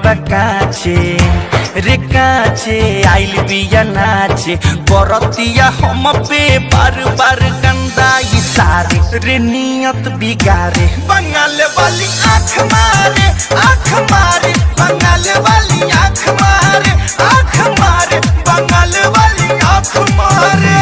बकाचे रे काचे आइल बिया नाचे बरतिया हम पे बार बार गंदा इशारे रे नियत बिगारे बंगाल वाली आँख मारे बंगाल वाली आँख मारे बंगाल वाली आँख मारे।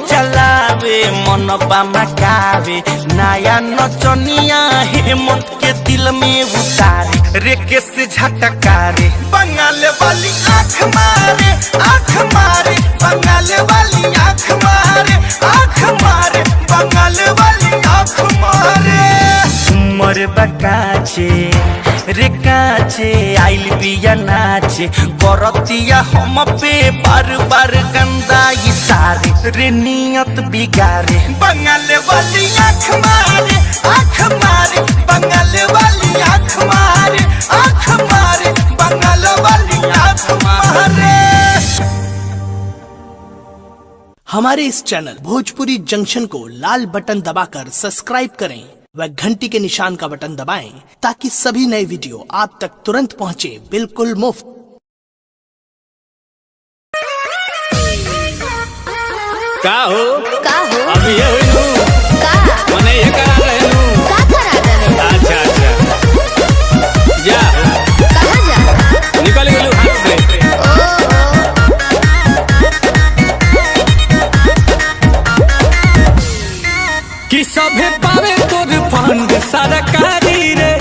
चलावे मन मकावे नया नचनिया हेमंत के दिल में उतारे रे केस झटकारे बंगाल वाली आँख मारे बंगाल वाली आँख मारे बंगाल वाली आँख मारे। उमर बकाचे रे काचे आइल बिया नाचे बरतिया हम पे बार बार गंदा इशारे रे नियत बिगारे बंगाल वाली आँख मारे बंगाल वाली आँख मारे बंगाल वाली आँख मारे। हमारे इस चैनल भोजपुरी जंक्शन को लाल बटन दबाकर सब्सक्राइब करें व घंटी के निशान का बटन दबाएं ताकि सभी नए वीडियो आप तक तुरंत पहुंचे बिल्कुल मुफ्त। का हो अब ये हुई नू मने ये करा रहे नू अच्छा जा कहाँ जा निकल गेलू हाथ से कि सभे पावे तोर फंड सरकारी रे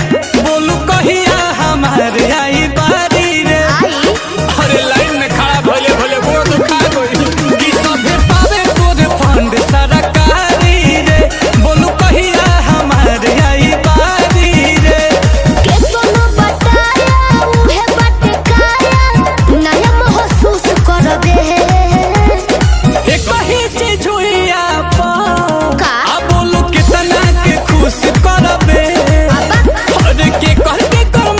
बोलू कहिया हमारे आई बारी रे अरे लाइन में खड़ा भोले भोले वो तो खा गई कि सभे पावे तोर फंड सरकारी रे बोलू कहिया हमारे आई बारी रे के तोनो बताया उहे बटकाया नया महसूस कर दे एक कही चीज हुई आप का खुश करबे और के कह के कर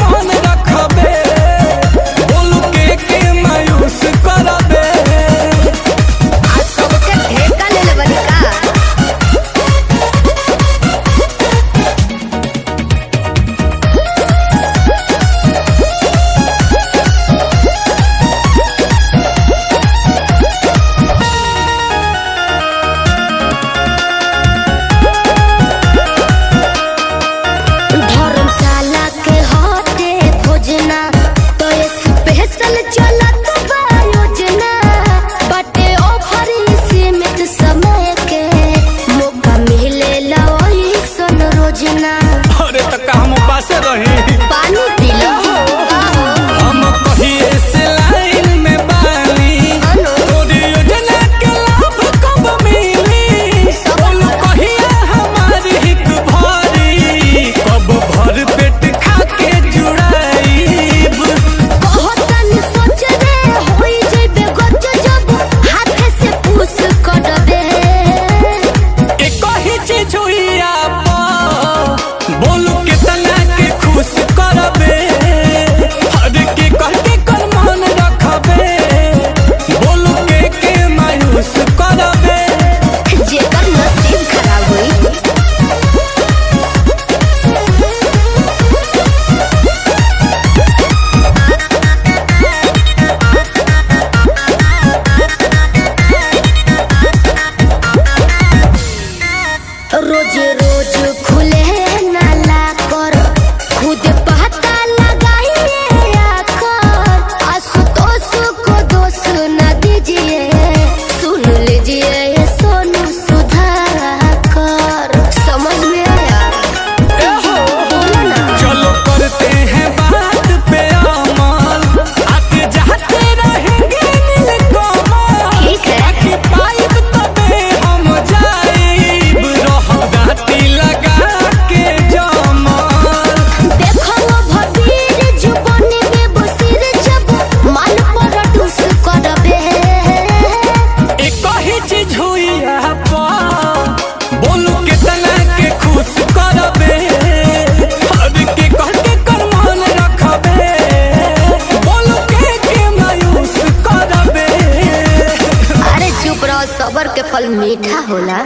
कैसे रही पानी पिलो हम कहिए से लाइन में बानी तोरी योजना के लाभ कब मिली बोलू कहिए हमारी हित भरी कब भर पेट खा के जुड़ाईब कहतन सोच रे होई जइबे गच जब हाथ से पूछ करबे एक ही चीज हुई आप बोलू कितना के खुश करबे हर के कह के कर मन रखबे बोलू के मायूस करबे जेकर नसीब खराब होई रोज रोज खुले नाला कर खुद पता लगाइए आकर आशुतोष को दोष न दीजिए सुन लीजिए ये सोनू सुधाकर समझ में आया बोलो ना चलो करते हैं बात पे अमल आते जाते रहेंगे नीलकमल ठीक है। आके पाइब तबे हम जाइब रह गाती लगा के जमल देखो वो भबीर जुबानी में बसिर जब माल पर डूस करबे एक ही चीज हुई आपा बोलू कितना के खुश करबे हर के कह के कर मन रखबे बोलू के मायूस करबे अरे चुप रहो सबर के फल मीठा होला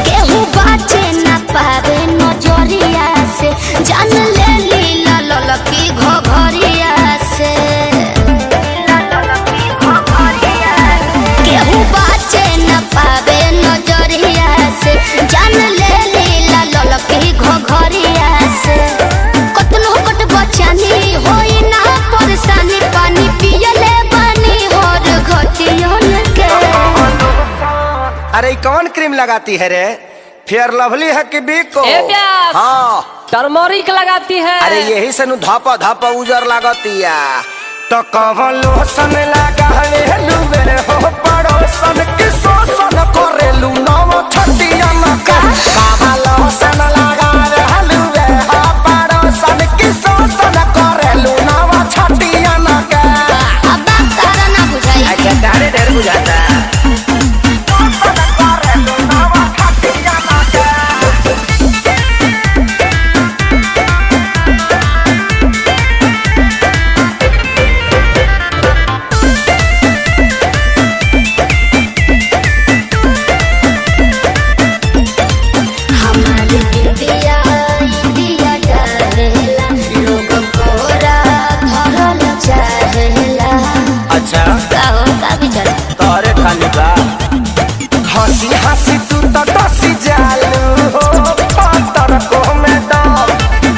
केहू बाचे न पावे नजरिया से जान ले लीला ललकी घघरिया से केहू बाचे न पावे नजरिया से जान ले लीला ललकी घघरिया से कतनो कट बचानी होई ना परेशानी पानी पियले बानी और घटियन के अरे कौन क्रीम लगाती है रे? फेयर लवली है कि बिको? ए प्यास। हाँ टर्मरिक लगाती है। अरे यही से नु धापा धापा उजर लागतिया तो कौन लोशन लगा ले लुबे हो पड़ोसन के शोषण करेलू नव छटिया न का कौन लोशन लगा ले लुबे हो पड़ोसन के शोषण करेलू नव छटिया न का अब तारा ना बुझाई अच्छा तारे ढेर बुझाता हमारी इंडिया इंडिया डरेला लोग कोरा धरल चाहेला अच्छा गाओ का विचार तारे खाली का हंसी हंसी तू तो डसी जालू हो पातर को में डाल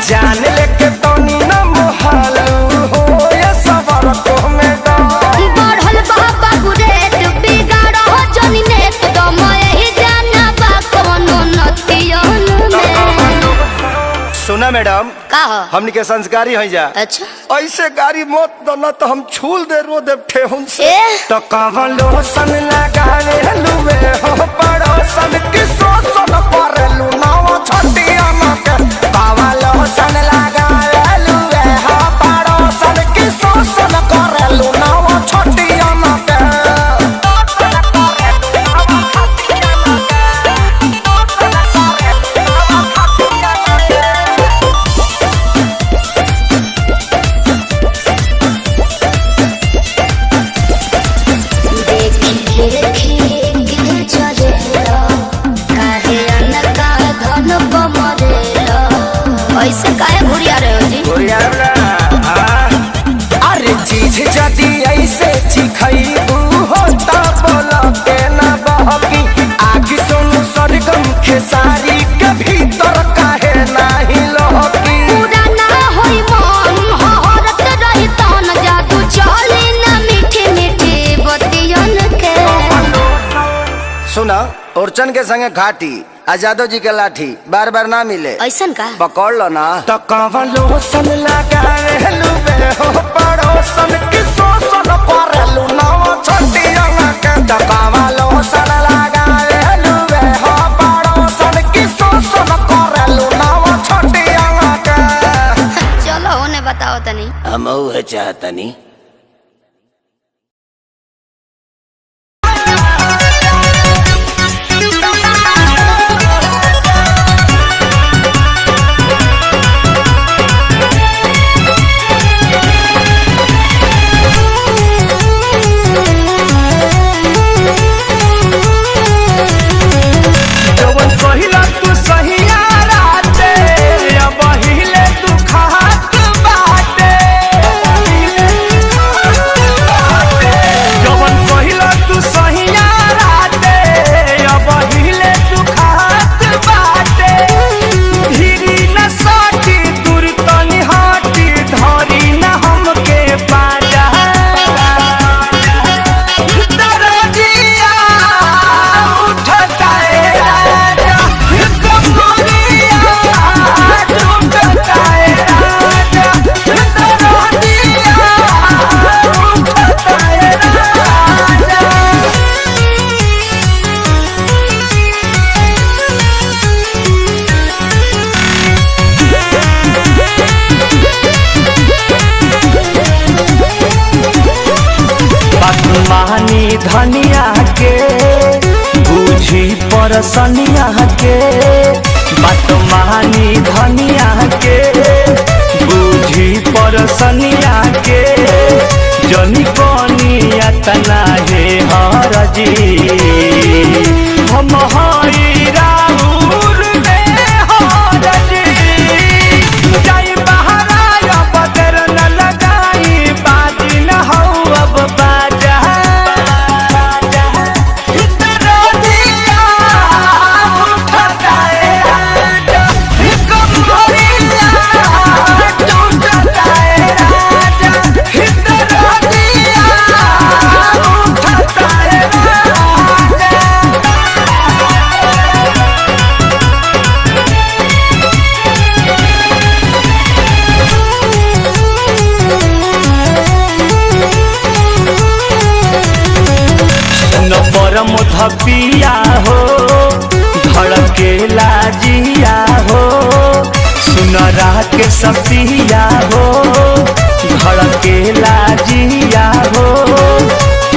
जान लेके तो नीना मोहालू हो ये सबर को में डाल बढ़ल बाबा गुरेट बिगाड़ हो जनी ने तो मैं जाना बा कोनो नतियन में सुना मैडम का हो हमनी के संस्कारी हो जा अच्छा ऐसे गाड़ी मत दो तो हम छूल दे रो दे ठेहुन से ए? तो कवन लोशन लगा ले लुवे हो पड़ोसन के शोषण करेलू नव छटिया न के कवन लोशन लगा ले लुवे हो पड़ोसन के शोषण करेलू नव छटिया न के देखी देखी के चले काहे अनका धन बम ओरचन के संगे घाटी आजादो जी के लाठी बार बार ना मिले ऐसन का पकड़ लो ना। तो कवलो सन लगावे लुबे हो पड़ोसन की सोसन करलू नाव छोटिया के। तो कवलो सन लगावे लुबे हो पड़ोसन की सोसन करलू नाव छोटिया के। चलो उन्हें बताओ तनी हम वो चाहतनी धनिया के बूझी परसनिया के बात महानी धनिया के बूझी परसनिया के जनी कनिया तना हे हरजी हम हई राउर में हरजी जाई बहरा बदर न लगाई बाजी न हो अब बाजा परम धपिया हो धड़के लाजिया हो सुनरा के सपिया हो धड़के लाजिया हो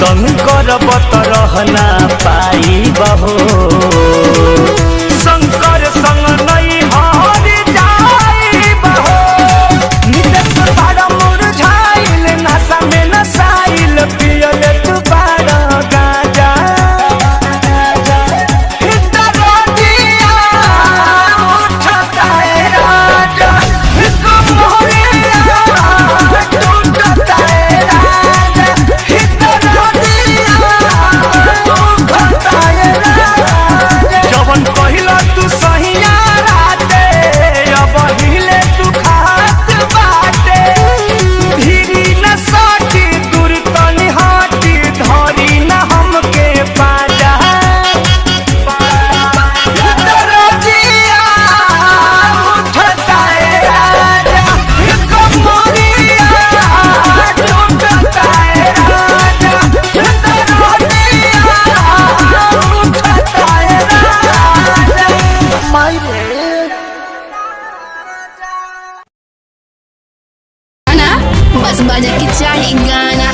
तन करब त रहना पाई बहो शंकर संग नहीं हरि जाई बहो नितेश बाड़ा मुरझाइल नशा में नसाइल पियल तू बाड़ा गाजा बस बजा के चाहे गाना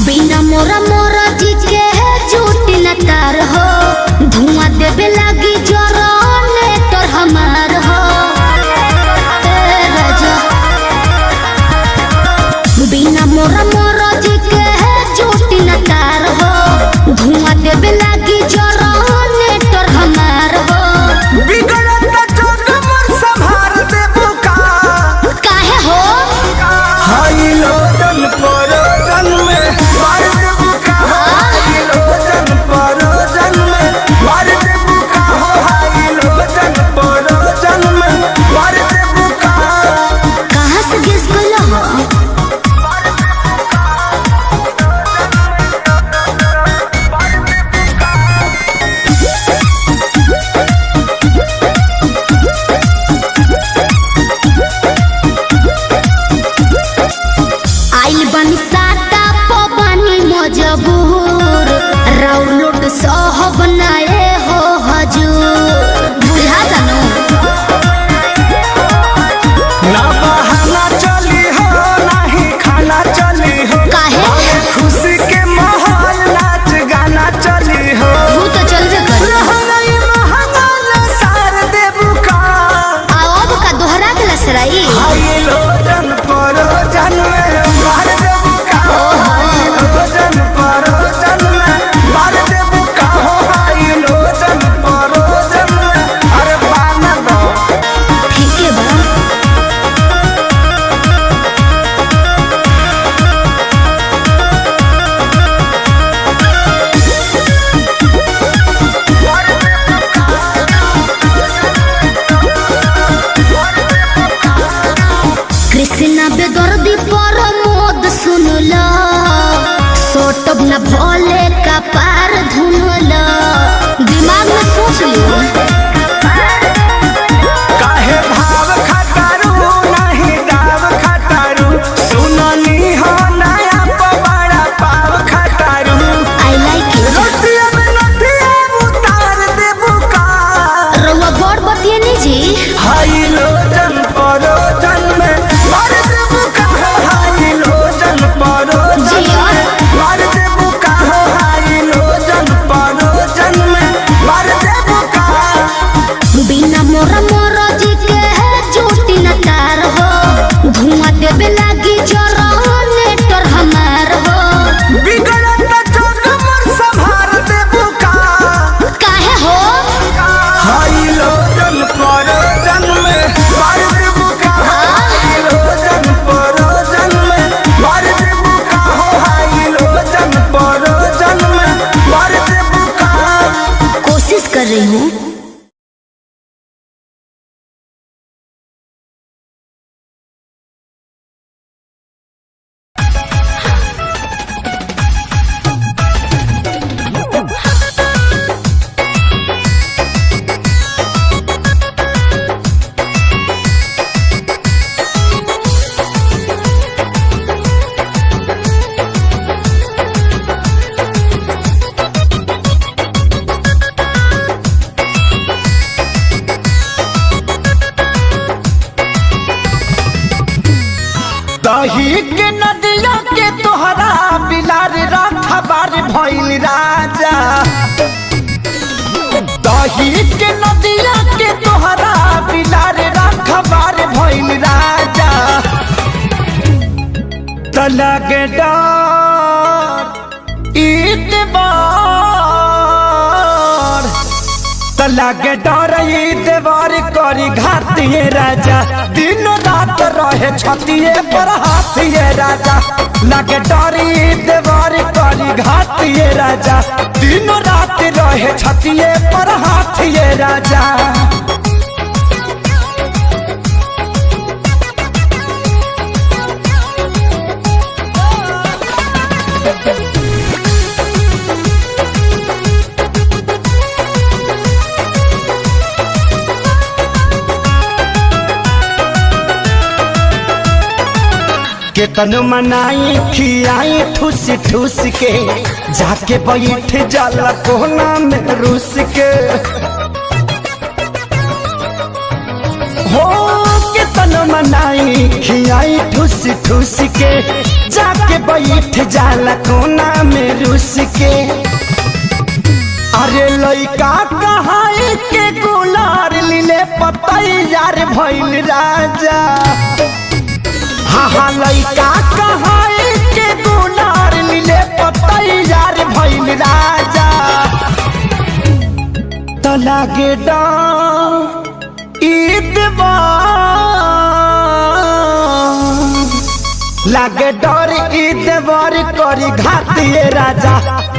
बिना मोरा मोरा जी के झूठ न रही हूँ। दही के नदिया के तोहरा बिलार रखबार भइल राजा। दही के नदिया के तोहरा बिलार रखबार भइल राजा। तलगे डर ईतबार तलगे डर ईतबार करी घातिए राजा। दिन रात रहे छतिए पर हाथिए राजा। लगे डरी देवर करी घातिए राजा। दिन रात रहे छतिए पर हाथिए राजा। केतन मनाई खियाई ठूस ठूस के जाके बैठ जाला कोना में रूस के। हो केतन मनाई खियाई ठूस ठूस के जाके बैठ जाला कोना में रूस के। अरे लइका कहाई के गुलार लीले पतैयार भइल राजा। हाँ लइका कहाई के गुलार लीले पतैयार भइल राजा। तो लागे लागे डर ईदवर करी घातिए राजा।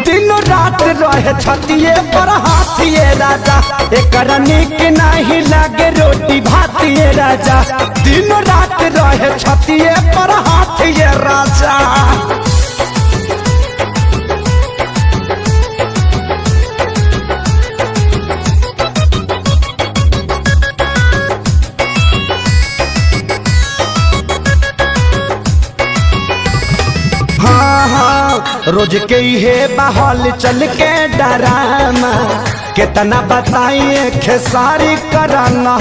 दिन रात रहे छतिए पर हाथिए राजा। एकरा निक नहीं लागे रोटी भातिए राजा। दिन रात रहे छतिए पर हाथिए राजा। रोज के हे बहल चल के डरामा कितना बताइए खेसारी कराना।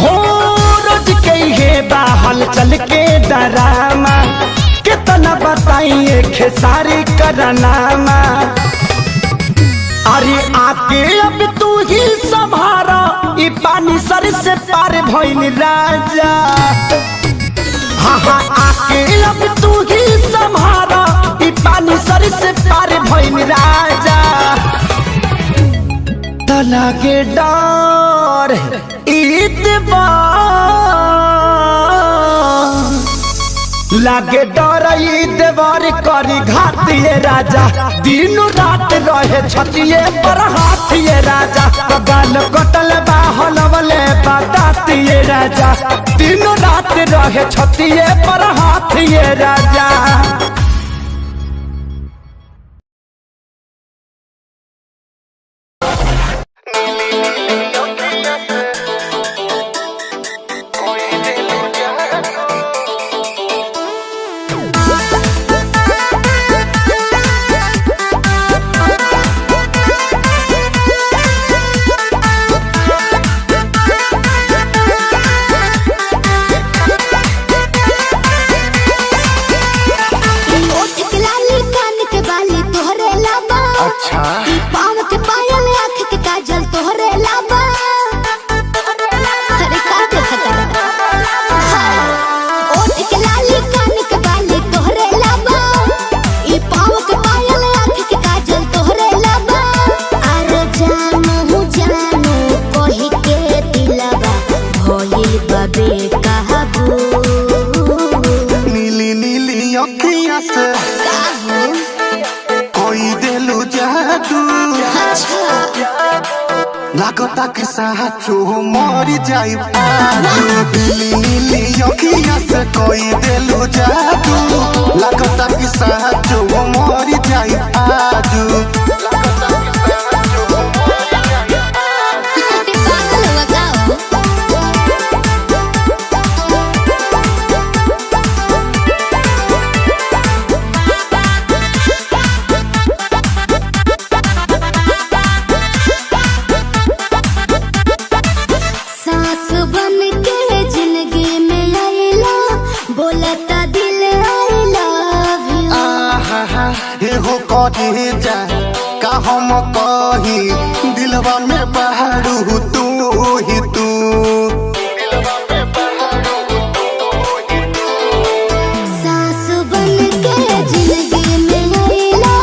हो रोज के हे बहल चल के डरामा कितना बताइए खेसारी कराना। अरे आके अब तू ही संभारा ई पानी सर से पार भइल राजा। हाँ आके अब तू ही संभारा ई पानी सर से पार भइल राजा। तलागे डर ईतबार लागे डर ईदवर करी घातिए राजा। दिन रात रहे छतिए पर हाथिए राजा। गाल कटल बाहलवले बतातिए राजा। दिन रात रहे छतिए पर हाथिए राजा। नीली नीली अखियां से कोई दिलू लागता कि साचो मरी जाई आजू नीली नीली अखिया से कोई देलू जादू लागता कि साचो मरी जाई आजू हो कहे जा का हम कही दिलवा में बहारू तू ही तू सास बन के जिंदगी में आइला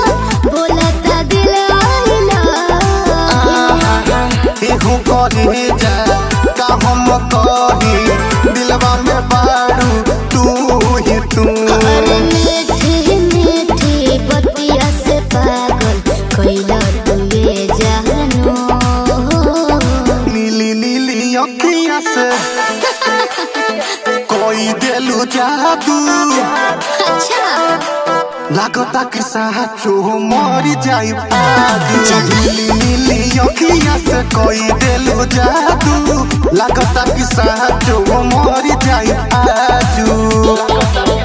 बोलता दिल आइला हो कहे जा का हम कही दिलवा में बहारू तू ही तू नीली नीली अखिया से कोई देलू जादू लागता कि साचो मरी जाई आजू नीली नीली अखिया से कोई देलू जादू लागता कि साचो मरी जाई आजू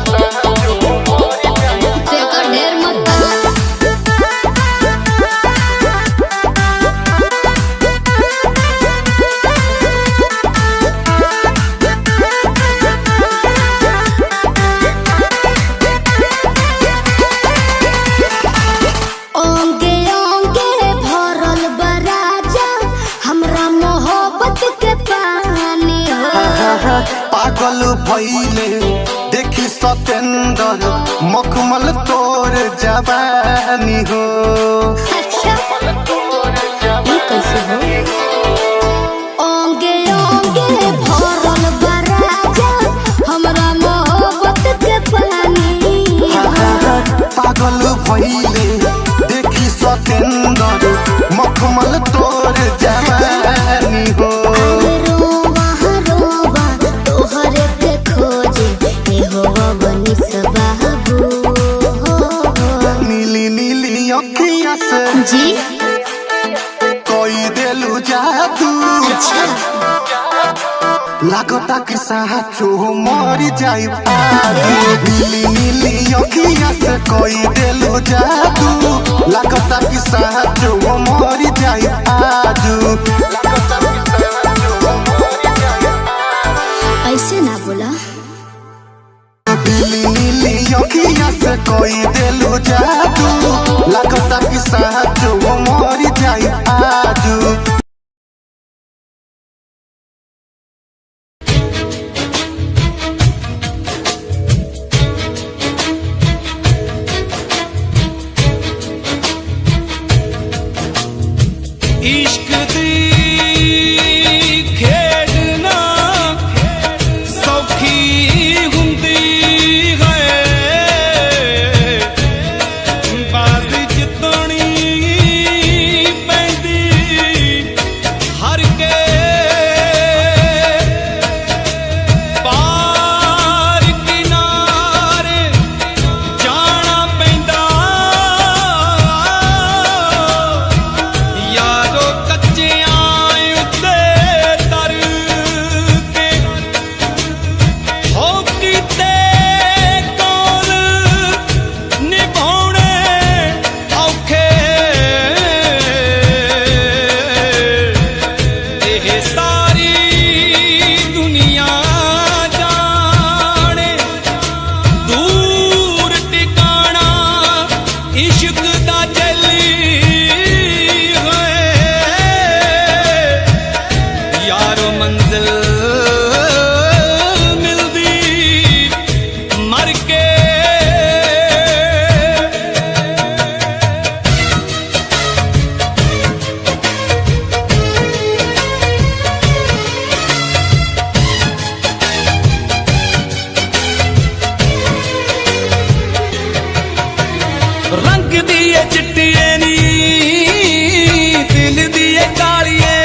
पागल भइले देखी सतेंद्र मखमल तोर जवानी हो अच्छा ये कैसे हो ओंगे ओंगे भरल बराजा हमरा मोहब्बत के पानी पागल भइले देखी सतेंद्र मखमल तोर जवानी हो नीली नीली अखिया से जी कोई देलू जादू अच्छा लागता कि साचो मरी जाई आजू नीली नीली अखिया से कोई देलू जादू लागता कि साचो मरी जाई आजू ऐसे ना बोला नीली नीली अखिया से कोई देलू जादू लागता कि साचो मरी जाई आजू इश्क दी खेडना सौखी हुंदी है बाज जितनी पैंदी हर के पार किनारे जाना पैंदा यारो कच्चियां उत्ते तर के हो कीते कौन निभाउणे औखे एह सारी दुनिया जाने दूर टिकाना इश्क दा जली यारो मंजिल मिलदी मर के रंग दिए चिट्टिए नी दिल दिए कालिए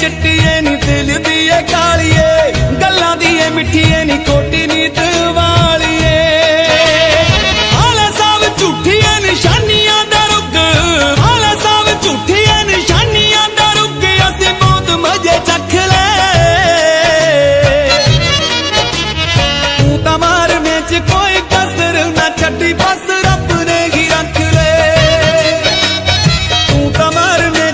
चिट्टिए नी दिल दिए कालिए गल्लां दिए मिठिए नी कोटी नीत वालिए आला साव झूठिए निशानियां दा रुग आला साव झूठिए निशानियां दा रुग असीं मौत मजे चख ले तू तां मारने च कोई कसर ना छड्डी बस रब ने ही रख ले तू तां मारने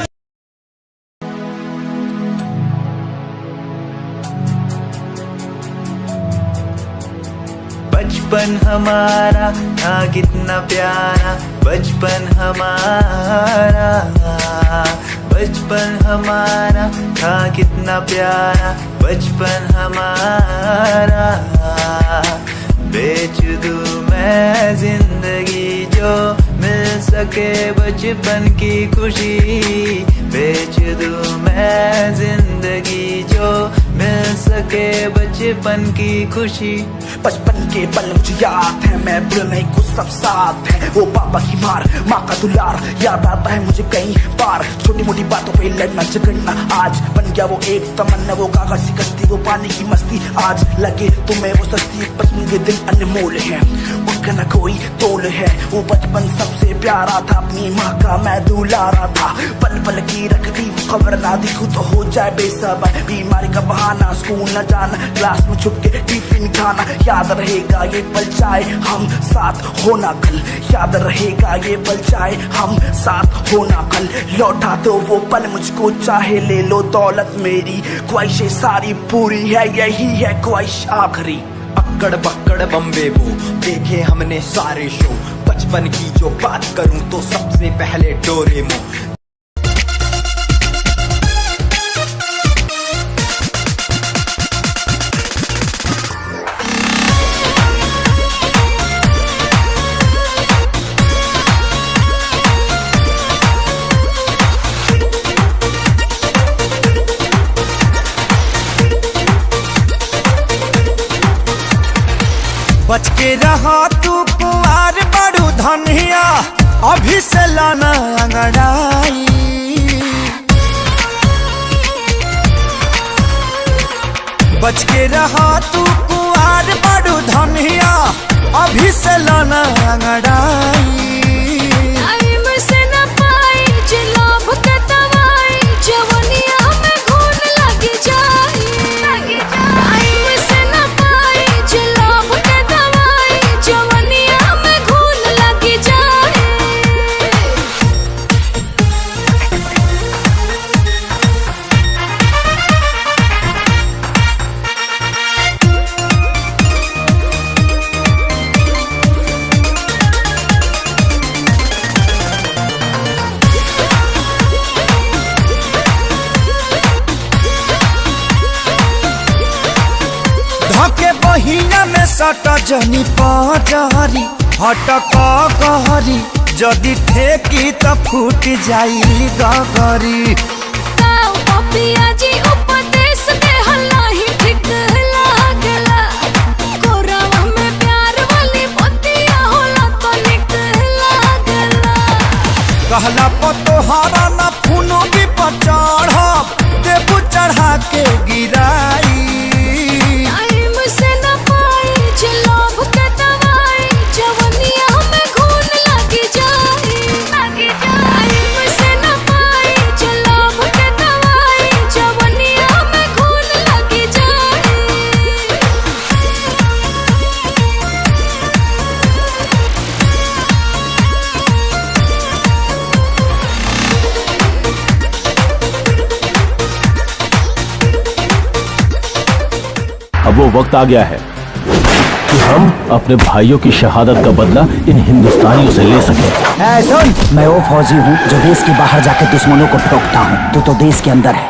बचपन हमारा था कितना प्यारा बचपन हमारा बचपन हमारा था कितना प्यारा बचपन हमारा बेच दूं मैं जिंदगी जो मिल सके बचपन की खुशी बेच दूं मैं जिंदगी जो मिल सके बचपन की खुशी बचपन के पल मुझे याद है मैं भूल नहीं कुछ सब साथ है वो पापा की मार माँ का दुलार याद आता है मुझे कई बार छोटी मोटी बातों पे लड़ना झगड़ना आज बन गया वो एक तमन्ना वो कागज की कश्ती वो पानी की मस्ती आज लगे तुम्हें वो सस्ती बचपन के दिन अनमोल है उनका न कोई तोल है वो बचपन सबसे प्यारा था अपनी माँ का मैं दुलारा था पल पल की रखती खबर ना दिखूं तो हो जाए बेसबर बीमारी का बहाना स्कूल न जाना क्लास में छुप के टिफिन खाना याद रहेगा ये पल चाहे हम साथ होना कल याद रहेगा ये पल चाहे हम साथ होना कल लौटा दो वो पल मुझको चाहे ले लो दौलत मेरी ख्वाहिशें सारी पूरी है यही है ख्वाहिश आखिरी अक्कड़ बक्कड़ बम्बे वो देखे हमने सारे शो बचपन की जो बात करूं तो सबसे पहले डोरेमोन बच के रहा तू कुआर बड़ू धनिया अभी से लाना अंगड़ाई बच के रहा तू कुआर बड़ू धनिया अभी से लाना अंगड़ाई बहिना में सट जनी पजारी हटक गहरी जदि ठेकी त फूट जाई गगरी कहला पतोहारा न फूनो भी पचढ़ देबू चढ़ा के गिराई अब वो वक्त आ गया है कि हम अपने भाइयों की शहादत का बदला इन हिंदुस्तानियों से ले सकें। सुन, मैं वो फौजी हूँ जो देश के बाहर जाकर दुश्मनों को ठोकता हूँ। तू तो देश के अंदर है।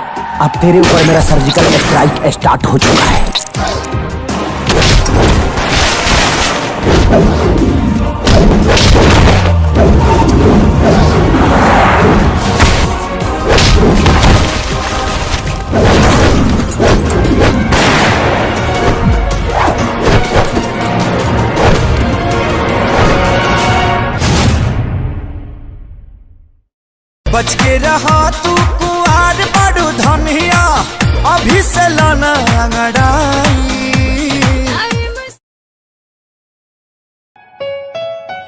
अब तेरे ऊपर मेरा सर्जिकल स्ट्राइक स्टार्ट हो चुका है। बच के रहा तू कुआर बड़ू धनिया अभी से लाना अंगड़ाई।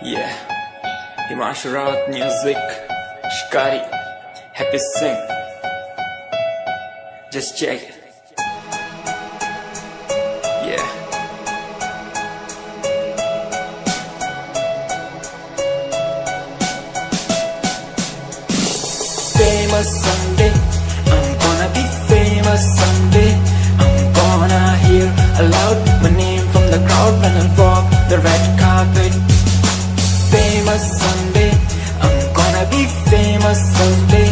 Yeah, Himanshu Rawat music, Shikari, Happy Singh. Just check it. Yeah. Famous someday, I'm gonna be famous someday. I'm gonna hear aloud my name from the crowd when I walk the red carpet. Famous someday, I'm gonna be famous someday.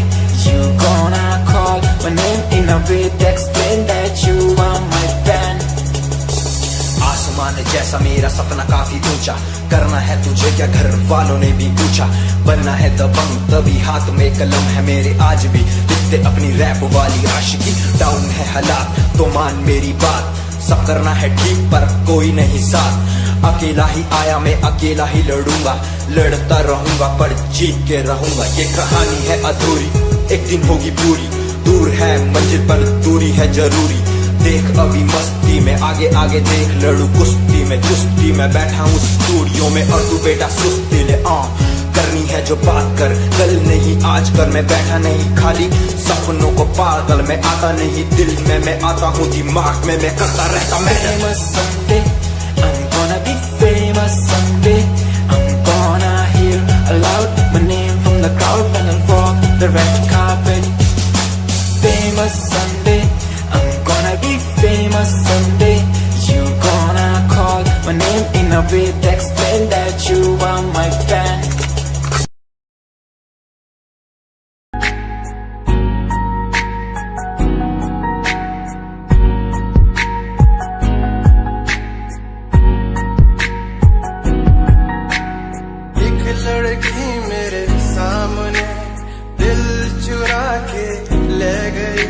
You gonna call my name in a way to explain that you are my fan. आसमान जैसा मेरा सपना काफी ऊंचा, करना है तुझे क्या घर वालों ने भी पूछा, बनना है दबंग तभी हाथ में कलम है मेरे आज भी, लिखते अपनी रैप वाली आशिकी, डाउन है हालात तो मान मेरी बात, सब करना है ठीक पर कोई नहीं साथ, अकेला ही आया मैं अकेला ही लड़ूंगा, लड़ता रहूंगा पर जीत के रहूंगा, ये कहानी है अधूरी एक दिन होगी पूरी, दूर है मंजिल पर दूरी है जरूरी, देख अभी मस्ती में आगे आगे देख, लड़ू कुश्ती में चुस्ती में बैठा हूँ स्टूडियो में और तू बेटा सुस्ती ले करनी है जो बात कर, कल नहीं आज कर, मैं बैठा नहीं खाली सपनों को पागल में आता नहीं, दिल में मैं आता हूँ दिमाग में मैं करता रहता मैं। Famous someday, I'm gonna be famous someday. I'm gonna hear aloud my name from the crowd when I walk the red carpet. Famous someday, I'm gonna be famous someday. You gonna call my name in a way to explain that you are my fan. लड़की मेरे सामने दिल चुरा के ले गई,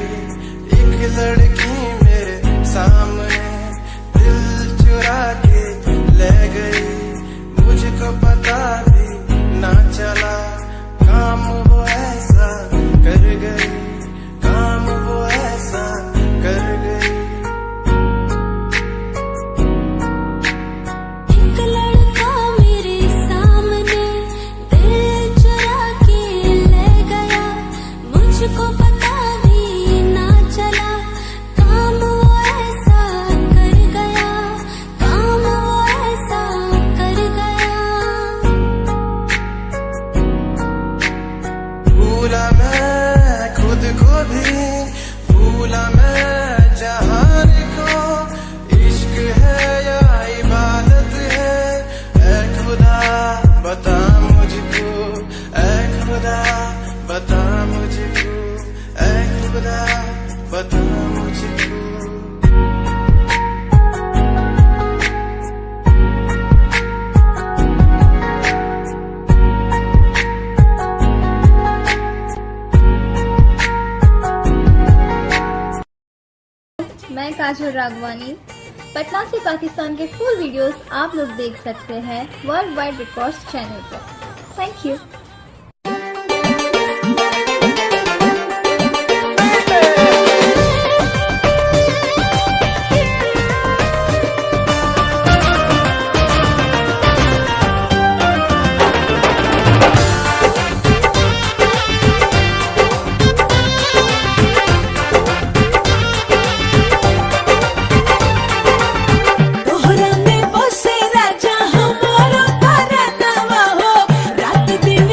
एक लड़की मेरे सामने दिल चुरा के ले गई, मुझको पता भी ना चला काम वो ऐसा कर गई, काम वो ऐसा कर गई। मुझको पता भी ना चला काम वो ऐसा कर गया, काम वो ऐसा कर गया। भूला मैं खुद को भी, भूला मैं जहान को, इश्क है या इबादत है, ऐ खुदा बता मुझको, ऐ खुदा बता मुझको, ऐ खुदा बता मुझको। मैं काजल राघवानी। पटना से पाकिस्तान के फुल वीडियोस आप लोग देख सकते हैं वर्ल्ड वाइड रिकॉर्ड्स चैनल पर। Thank you. दिन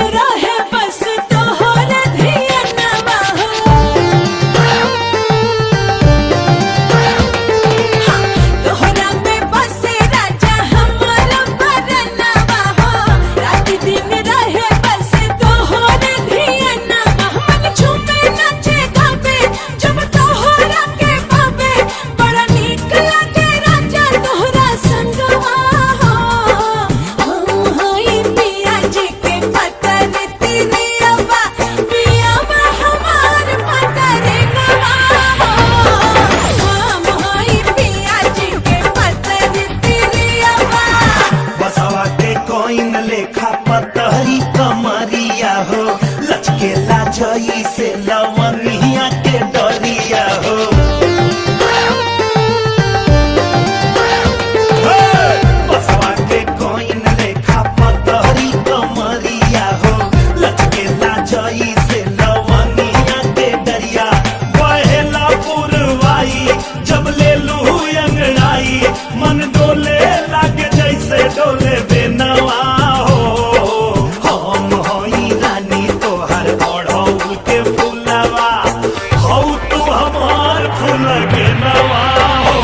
फूल के नवा हो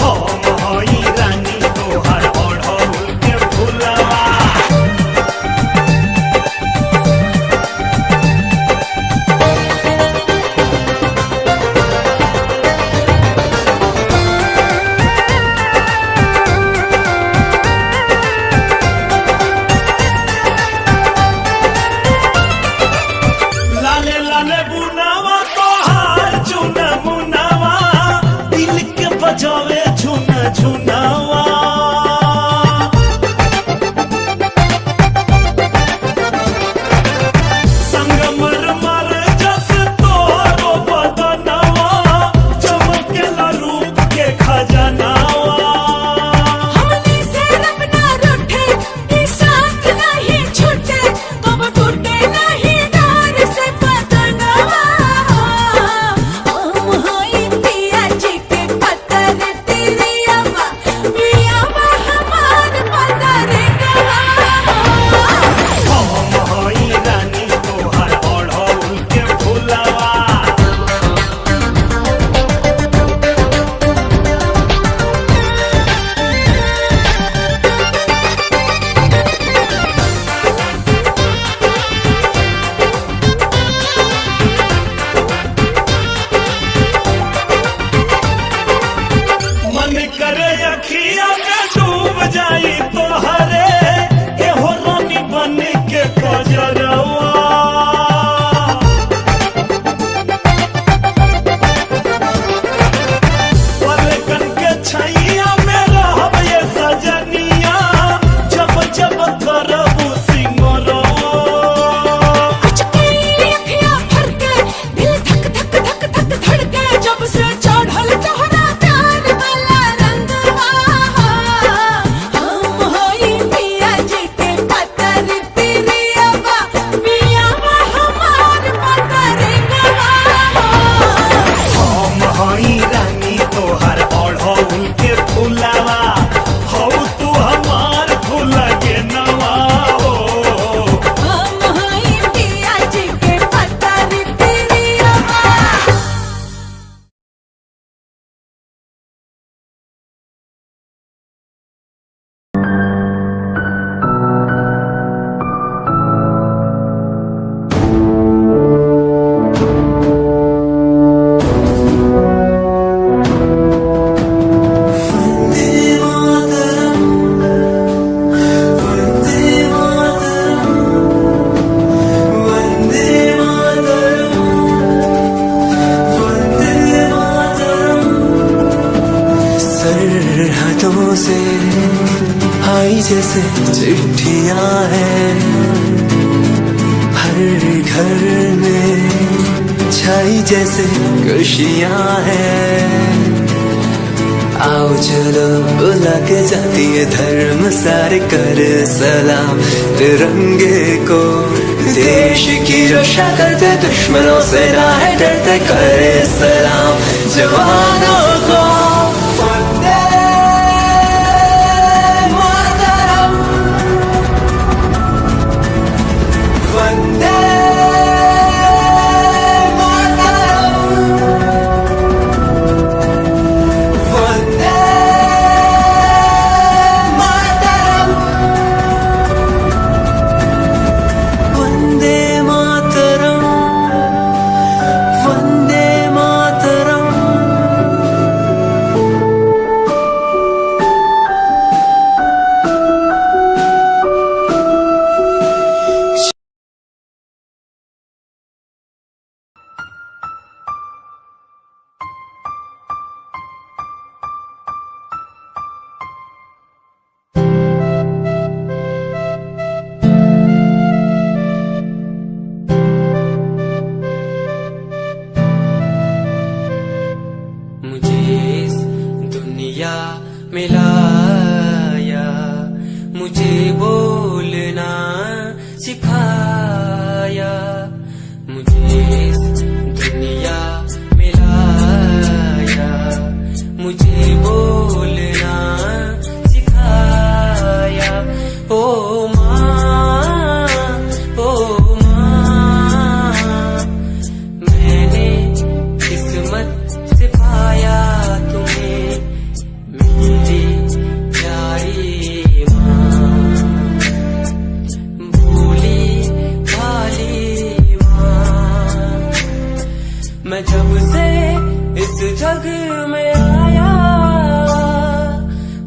हम हई रानी तोहर ओढ़ौल के फूलवा। लाले लाले बुनावा तोहार चुन मुनावा दिल के बजावे झुन झुनावा। संगमर मर जस तोरो बदनवा चमकेला रूप के खजनावा। हमनी से रब ना रूठे ई साथ नहीं छूटे कब टूटे नहीं डार से बदनवा। हम हई पिया जी के पत्थर तिरियावा पियावा हमार पत्थर गवा। हम हई रानी तोहर ओढ़ौल के फूलवा। मन करे अखिया में डूब जाई तोहरे एहो रानी बन के कजरवा। पलकन के छैया में रहब ये सजनिया जब जब करबू सिंगरवा। अचके अखियां भर के दिल धक धक धक धक धड़के जब से चढ़ल तोहरा प्यार वाला रंगवा। हम हई पिया जी के पत्थर तिरियावा पियावा हमार पत्थर गवा। हम हई रानी तोहर ओढ़ौल के फूलवा हौ तू हमार फूल के नवा हो। हम हई पिया जी के पत्थर तिरियावा। सरहदों से आई जैसे चिट्ठियां हैं हर घर में छाई जैसे खुशियां हैं। आओ चलो बुला के जाती है धर्म सारे कर सलाम तिरंगे को। देश की रक्षा करते दुश्मनों से ना है डरते करे सलाम जवानों को। वंदे मातरम वंदे मातरम वंदे मातरम वंदे मातरम वंदे मातरम। मुझे इस दुनिया में लाया मुझे बोलना सिखाया। मुझे इस दुनिया में लाया मुझे बोलना सिखाया। ओ माँ मैंने किस्मत पाया तुम्हें मेरी प्यारी माँ, भोली भाली माँ। मैं जब से इस जग में आया,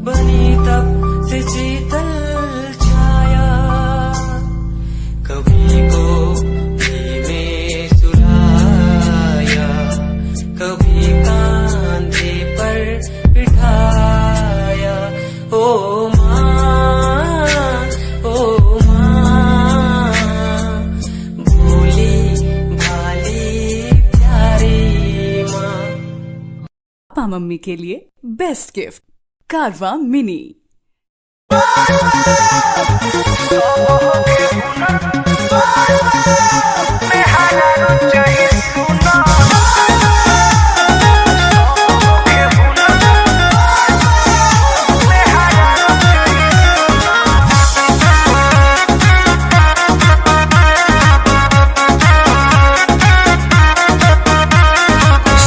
बनी तब से शीतल छाया, कभी को में सुलाया, कभी कांधे पर बिठाया। ओ माँ, ओ माँ, भोली भाली प्यारी माँ। पापा मम्मी के लिए बेस्ट गिफ्ट कारवा मिनी।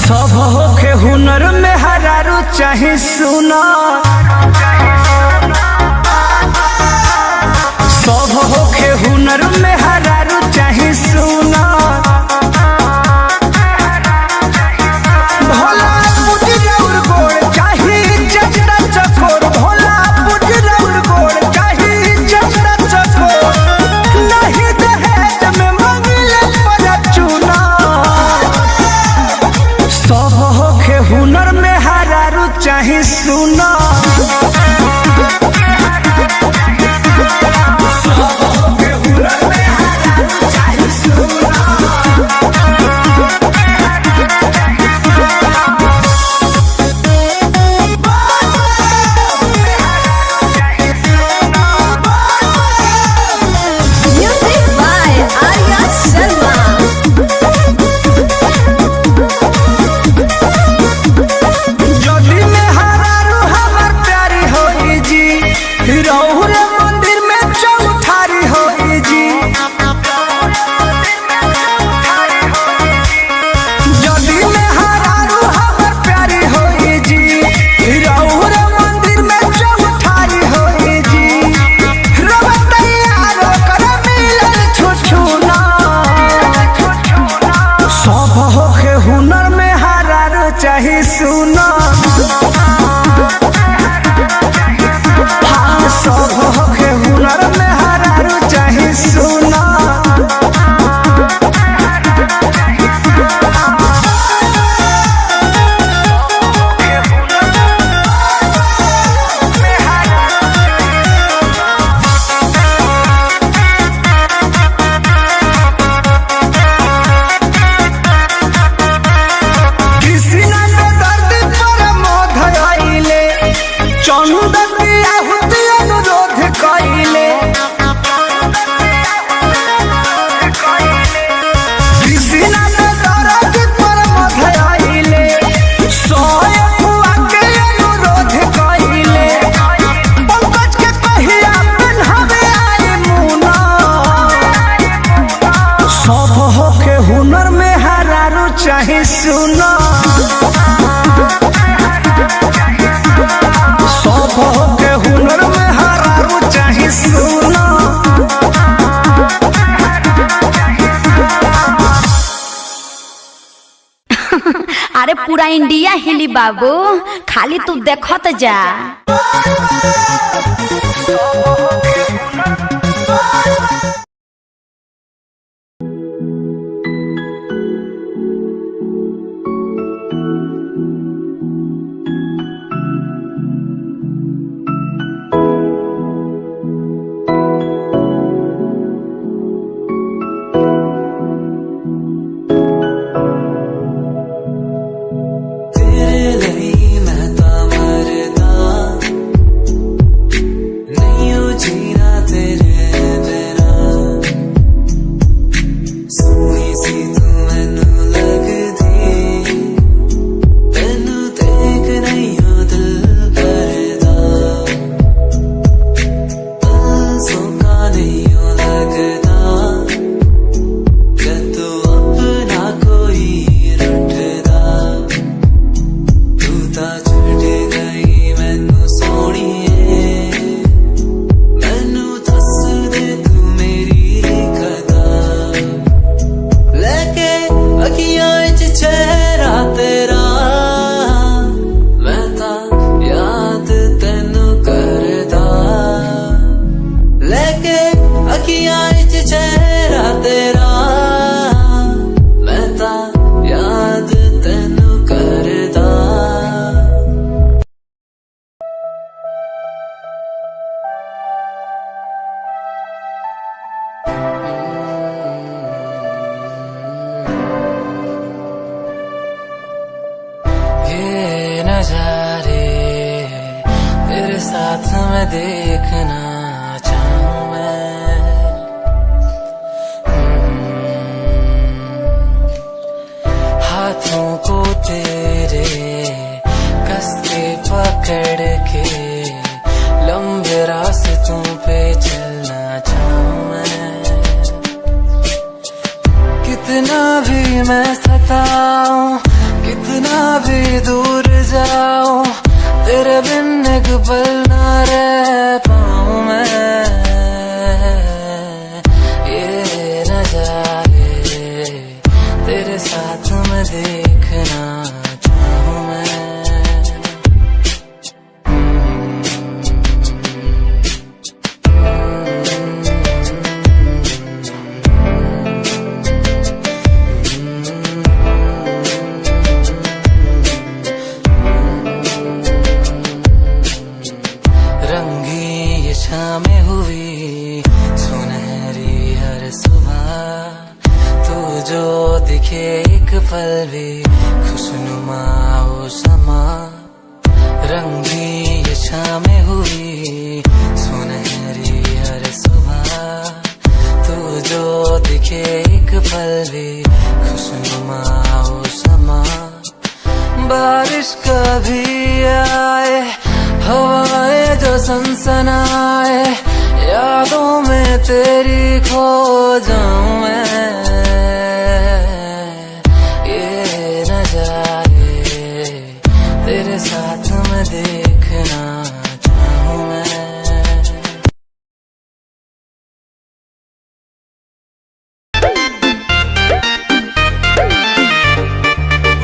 सब होके हुनर में हरारू चाहे सुना, सब होके हुनर में हरारू चाहे सुना। भोला पुजरौर गोड़ चाहे जचरा चकोर, भोला पुजरौर गोड़ चाहे जचरा चकोर। नहीं दहेज में मंगले पर चुना, सब होके हुनर में हरारू चाहे सुना। Music by Arya Sharma. जदी में हरारू हमर प्यारी होई जी, रौर मंदिर में चौठारी होई जी। जदी में हरारू हमर प्यारी होई जी, रौर मंदिर में चौठारी होई जी। रवतैया रोकर मिलल छुछुना, सब होके हुनर में हरारू चाहे सुना। हाँ, सब होके हुनर में हरारू चाहे सुना। कृष्णा के दर्द पर मोध आइले, चंदन की आहुति अनुरोध कइले। कृष्णा के दर्द पर मोध आइले, सोए हुआ के अनुरोध कइले। पंकज के कहिया पेन्हावे आई मुना, सब होके हुनर में हरारू चाहे सुना। सब होके हुनर में हरारू चाहे सुना। अरे पूरा इंडिया हिली बाबू, खाली तू देखत जा। तेरे लिए मैं तो मरदा, नहीं हो जी ये नजारे तेरे साथ में देखना चाहूं मैं। हाथों को तेरे कस के पकड़ के लंबे रास्तों पे चलना चाहूं मैं। कितना भी मैं सताऊं, कितना भी दूर जाऊं, तेरे बिन एक पल ना रह पाऊं मैं। ये नजारे तेरे साथ में देखना चाहूं मैं। शामें हुई सुनहरी हर सुबह, तू जो दिखे एक पल भी खुशनुमा हो समा। रंगी ये शामें हुई सुनहरी हर सुबह, तू जो दिखे एक पल भी खुशनुमा हो समा। बारिश कभी आए, हवाएं जो सनसनाए, यादों में तेरी खो जाऊं मैं। ये नजारे तेरे साथ में देखना चाहूं मैं।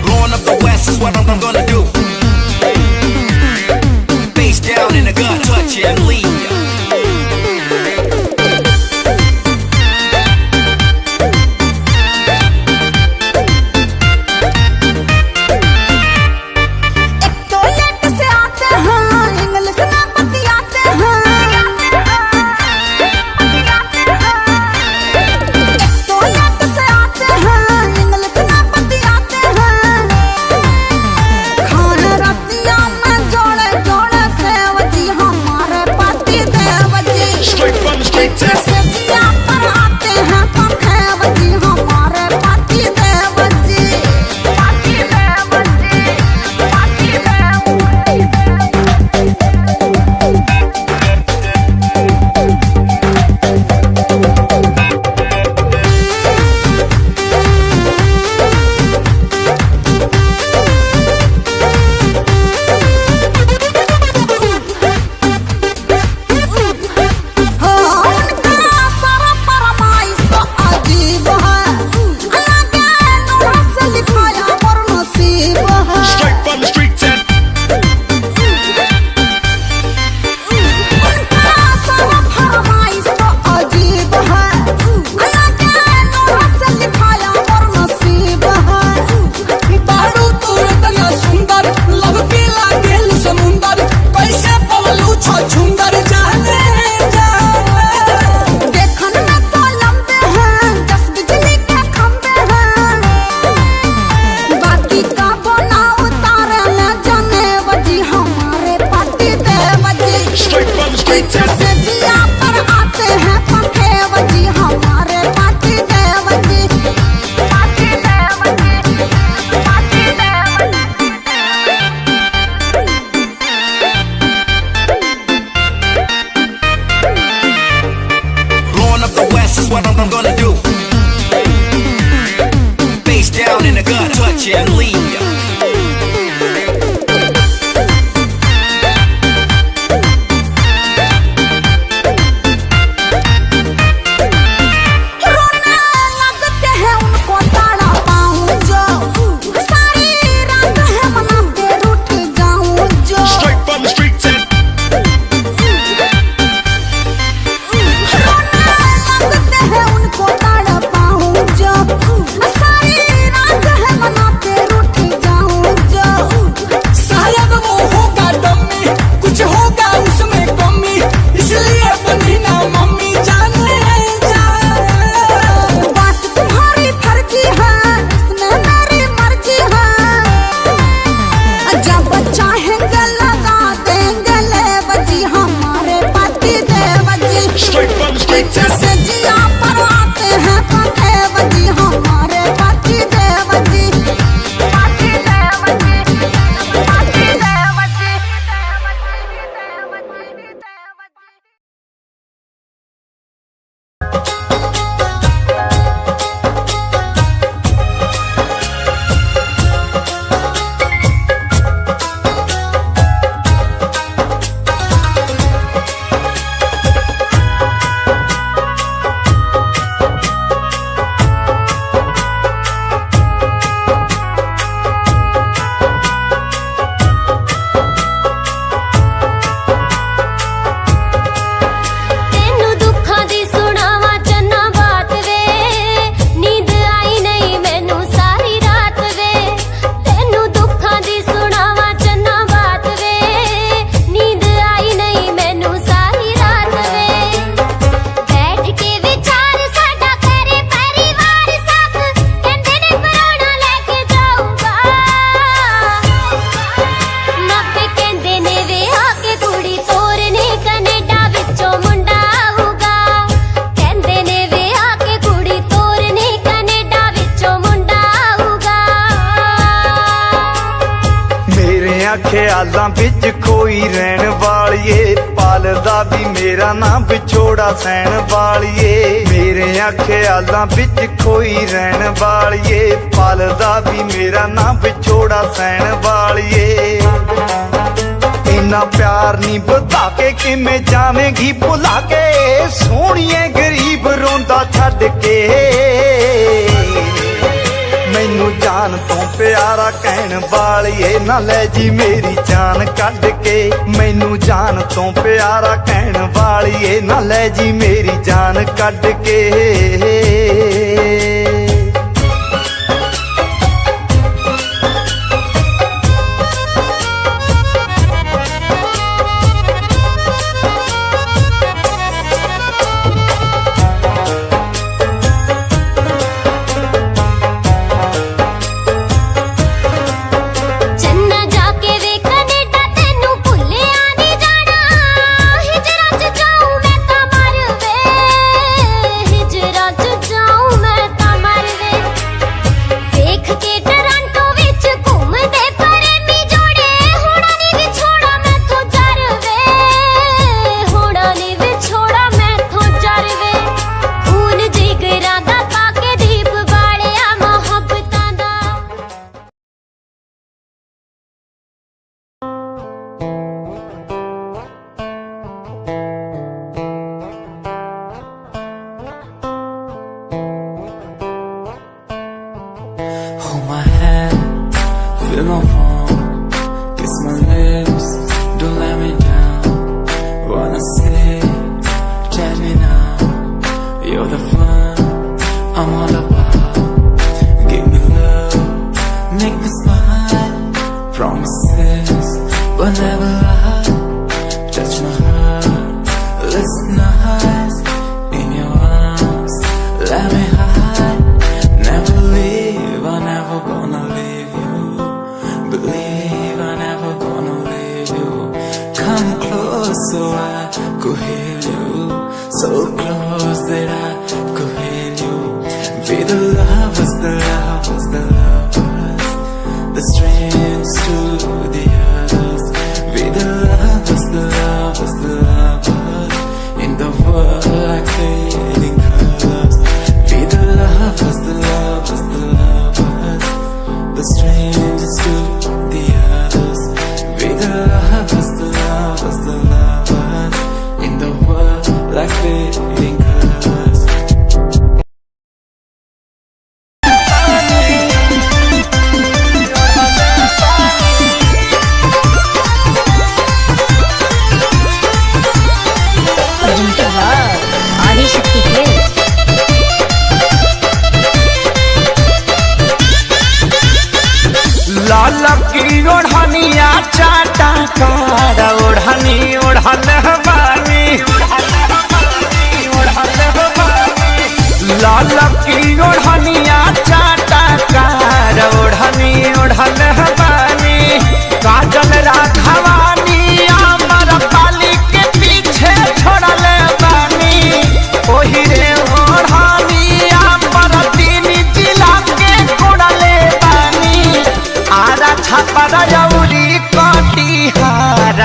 Blowing up the west is what I'm gonna do. Down in the gut, touch it and leave ya. मेरे ख्यालां बिच खोई रहन वालिए, पालदा भी मेरा नाम विछोड़ा सहन वालिए। मेरे ख्यालां बिच खोई रहन वालिए, पालदा भी मेरा नाम विछोड़ा सहन वालिए। इन्ना प्यार नी बता के किमें जावेंगी भुला के, सोहणिए गरीब रोंदा छड्ड के। मैनू जान तो प्यारा कहन वालिए, ना ले जी मेरी जान कढ के। मैनू जान तो प्यारा कहन वालिए, ना ले जी मेरी जान कढ के। Hold my hand, feel my palm, kiss my lips, don't let me down. Wanna say, tell me now, you're the fun I'm all about. Give me love, make me smile, promises but never lie. Touch my heart, listen nice, in your arms, let me hide. Never leave, I'm never gonna leave you. Believe I'm never gonna leave you. Come close so I could hear you, so close that I could hear you. Be the lovers, the lovers, the lovers, the strangers to the others. Be the lovers, the lovers, the lovers, in the world like fading colors. Be the lovers, the lovers, the lovers, the strangers to the others. Be the lovers, the lovers, the lovers, in the world like fading colors. लाल की ओढ़निया चाटा कार ओढ़नी ओढ़ल बानी। लाल की ओढ़निया चाटा कार ओढ़नी ओढ़ल बानी। काजल राघवानी अमर पाली के पीछे छोड़ल बानी। ओही रे ओढ़नी अमर तीन जिला के कोड़ल बानी। आरा छापरा जौरी कटिहार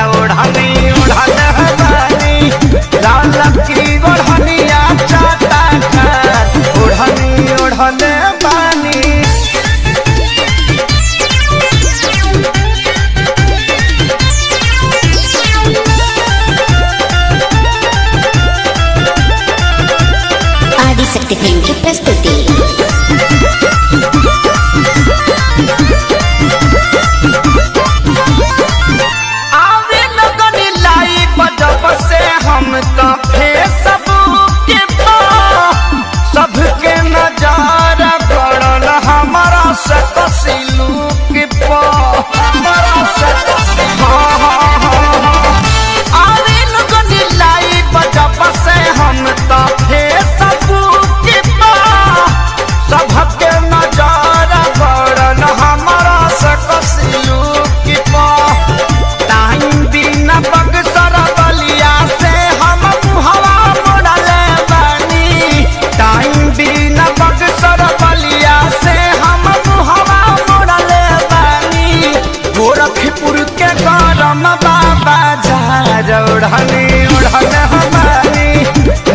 गोरखपुर के गरम बाबा जहाज ओढ़नी ओढ़न हमारी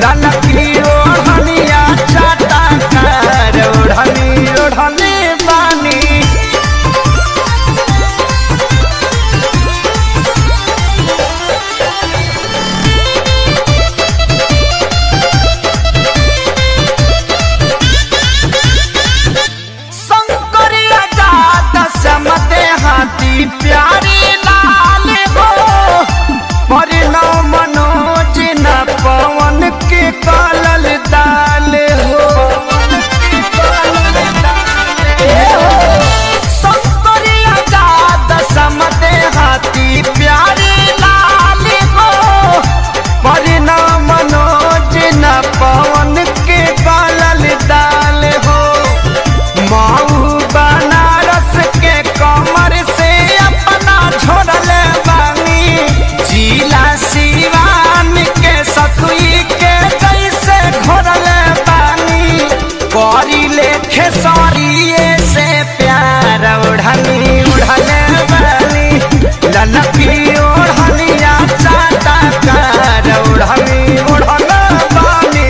ललकी ओढ़निया चाटा कार ओढ़नी ओढ़नी बानी। शंकरिया जात समते हाथी प्यारी लाल हो परिणव मनोज न पवन के कालल दाल हो। शंकरिया जात समते हाथी प्यारी लाल हो परिणव मनोज न पवन के कालल दाल हो। माऊ बनारस के कमर से अपना छोड़ल बानी जिला सिवान के सतुई के जैसे घोरल बानी करी लेखे सरिये से प्यार ओढ़नी उड़ल बानी ललकी ओढ़निया चाटा कार ओढ़नी ओढ़ल बानी।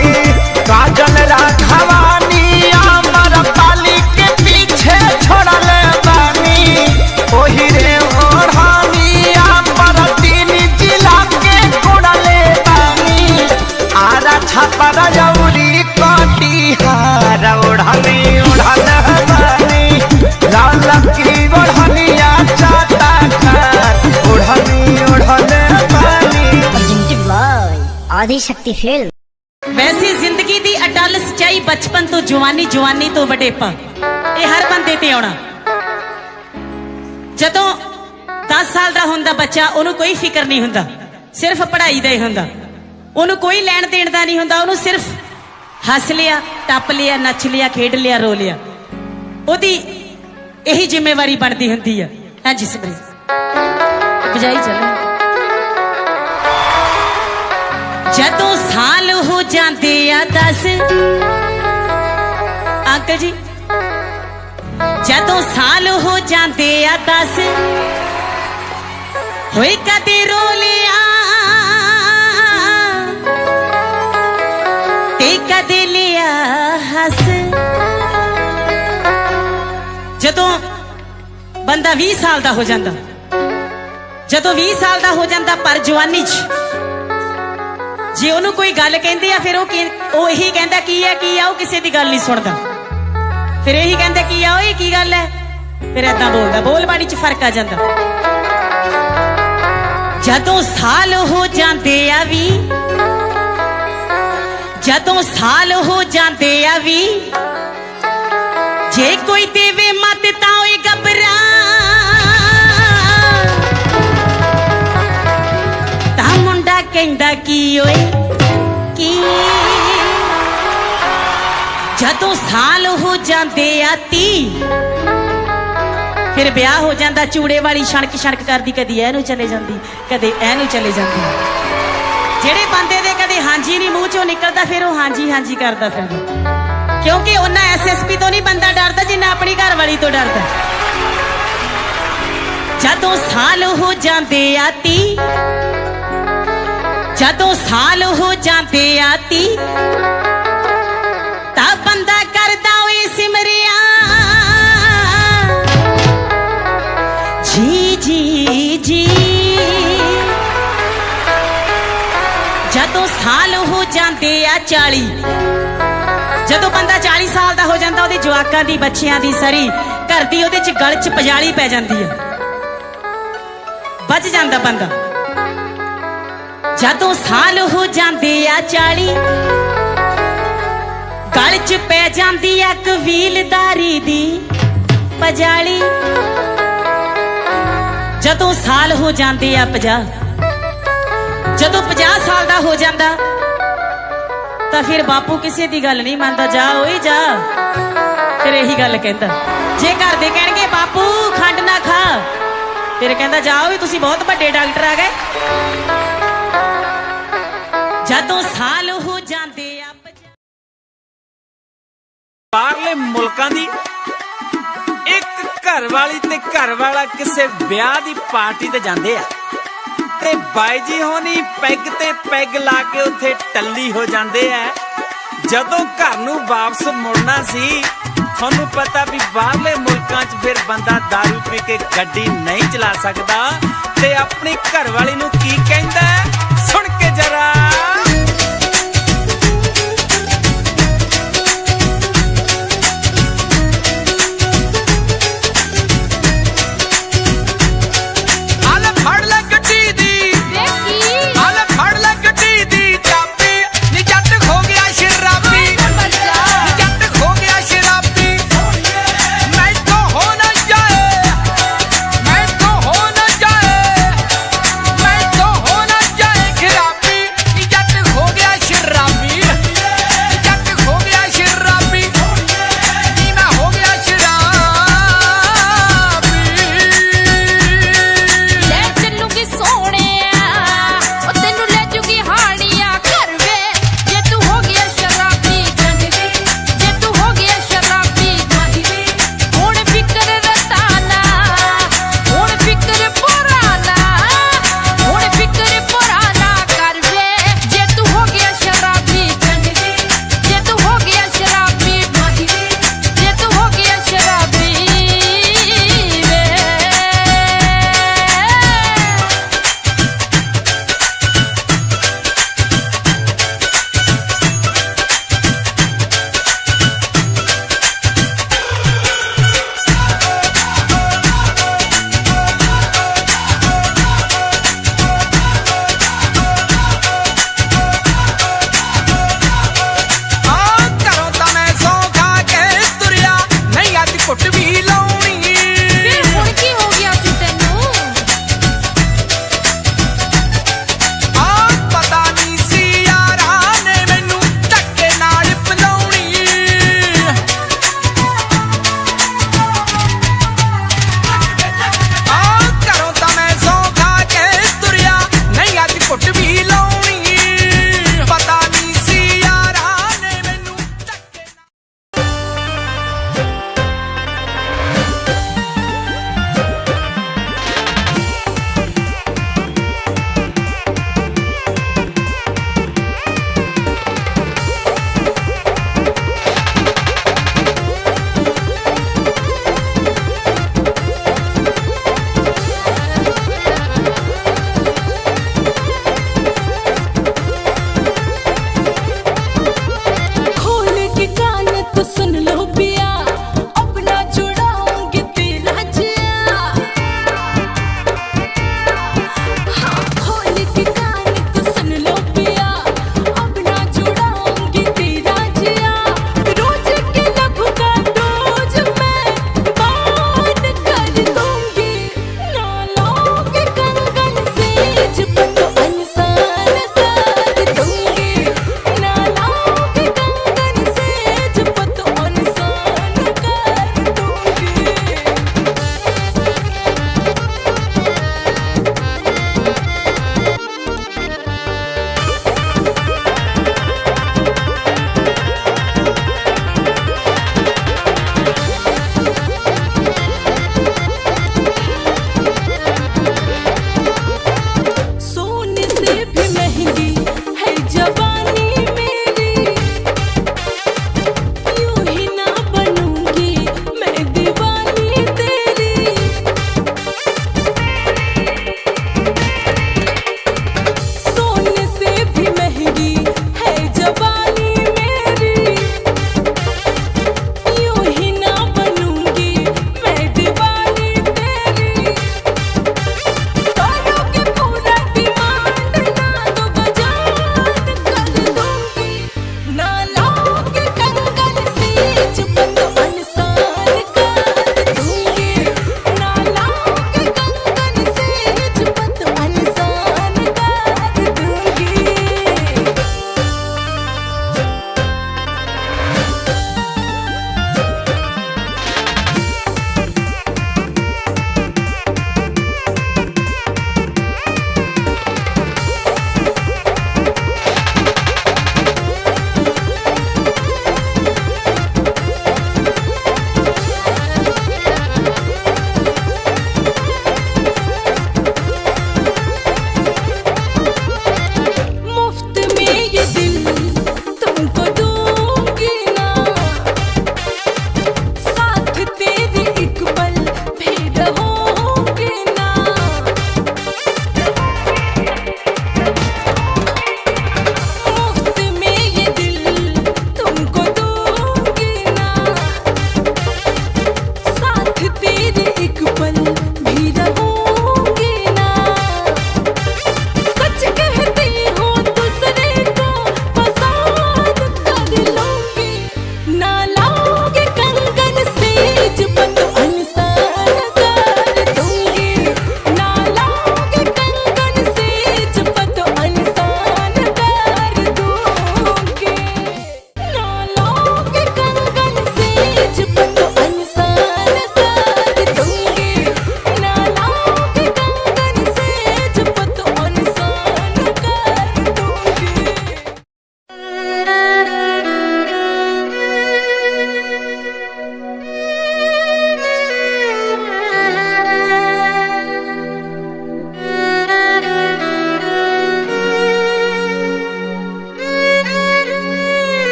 काजल राघवानी अमर पाली के पीछे छोड़ल बानी ओही रे ओढ़निया पर 3 जिला के कोड़ल बानी। आरा छापर जौरी कटिहार ओढ़नी ओढ़ल बानी ललकी ओढ़निया चाटा कार ओढ़नी ओढ़ल बानी। आदि शक्ति फिल्म। वैसी जिंदगी दी अटल सच्चाई बचपन तो जवानी जवानी तो वडेपा ये हर बंदे ते आउणा। जदों 10 साल दा हुंदा बच्चा ओनू कोई फिक्र नहीं हुंदा सिर्फ पढ़ाई दा ही हुंदा ओनू कोई लैण देण दा नहीं हुंदा ओनू सिर्फ हस लिया टप लिया नच लिया खेड लिया रो लिया ओदी यही जिम्मेवारी बनती हुंदी है। हां जी सिमरन बजाई चले। जदों साल हो जाते आ 10 अंकल जी जदों साल हो जाते आ 10 होए कदे रो लिया ते कदे लिया हस। जदों बंदा 20 साल दा हो जाता जदों 20 साल दा हो जाता पर जवानी च जे ओनू कोई गल कहंदे आ फिर ओ यही कहंदा की है ओ किसी दी गल नहीं सुनदा फिर यही कहंदा की है ओए की गल है फिर ऐदां बोलदा बोल बाड़ी च फर्क आ जांदा। जदों साल हो जांदे आ 20 जदों साल हो जांदे आ 20 जे कोई देवे मत तां ओए घबरा मुंडा कहंदा की ओए की। जदों साल हो जाते आ 30 फिर ब्याह हो जाता चूड़े वाली छणक छणक करदी कदी एनू चले जाती कदे एनू चले जाती। जेड़े बंदे दे कदे हांजी नहीं मूंह चों निकलदा फिर वो हांजी हांजी करदा फिरदा क्योंकि उन्ना SSP तो नहीं बंदा डरदा जिन्ना अपनी घरवाली तो डरदा। जदों साल हो जाते आ 30 जदों साल हो जाते आ 30 ता बंदा करदा ओए सिमरिया जी जी जी। जदों साल हो जाते आ 40 जदों बंदा 40 साल दा हो जाता ओहदे जवाकां दी बच्चियां दी सरी घर दी ओहदे च गल च पजाली पै जाती है बच जाता बंदा। जदों साल हो जाते आ 40 गल च पै जाती है कबीलदारी दी पजाली। जदों साल हो जाते आ 50 जदों 50 साल का हो जाता तो फिर बापू किसी की गल नहीं मानता जा ओए जा फिर यही गल कहता। जे घर दे कहणगे बापू खंड ना खा फिर कहता जाओ भी तुसी बहुत बड़े डॉक्टर आ गए। जदों साल हो जाते बाहरले मुल्कां दी एक घर वाली ते घर वाला किसे ब्याह दी पार्टी ते जांदे आ ते बाई जी होनी पैग ते पैग ला के उत्थे टल्ली हो जांदे आ। जदों घर नूं वापस मुड़ना सी थानू पता भी बाहरले मुल्कां च फिर बंदा दारू पी के गड्डी नहीं चला सकदा ते अपनी घरवाली नूं की कहंदा सुन के जरा।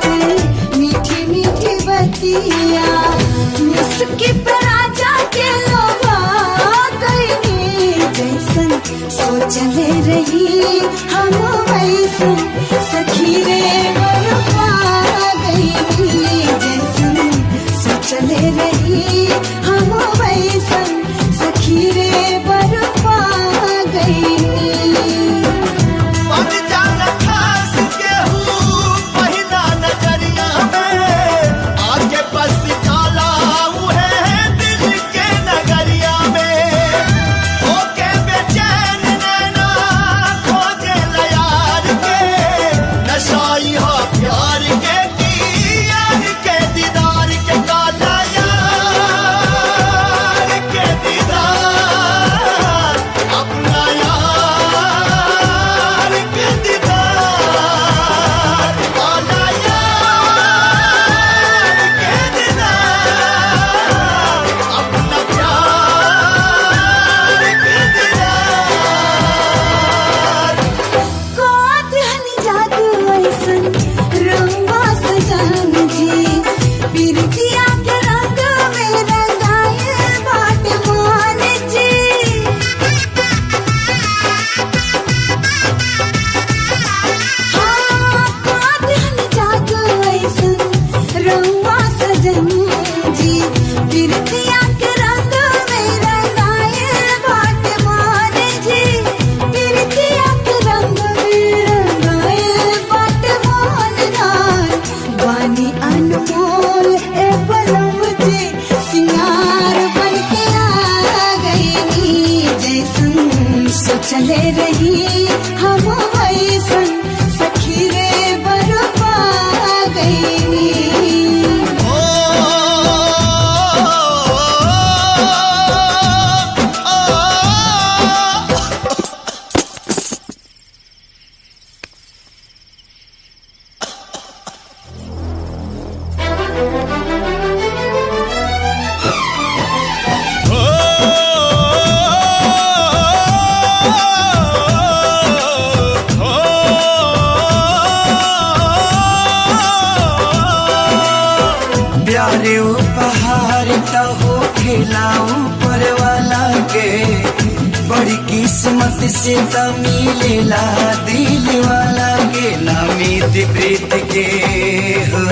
पे मीठी मीठी बतिया मुस्की पे राजा के लोभा गईनी जैसन सोचले रही हम वैसन सखी रे बरपा गईनी जैसन सोचले रही हम वैसन सखी रे बरपा गईनी चले रही हम वैसन सखी रे बरपा गईनी प्यारे उपहार तो हो खिलाऊं पर वाला के बड़ी किस्मत से तो मिलेला दिल वाला के नामी प्रीत के हो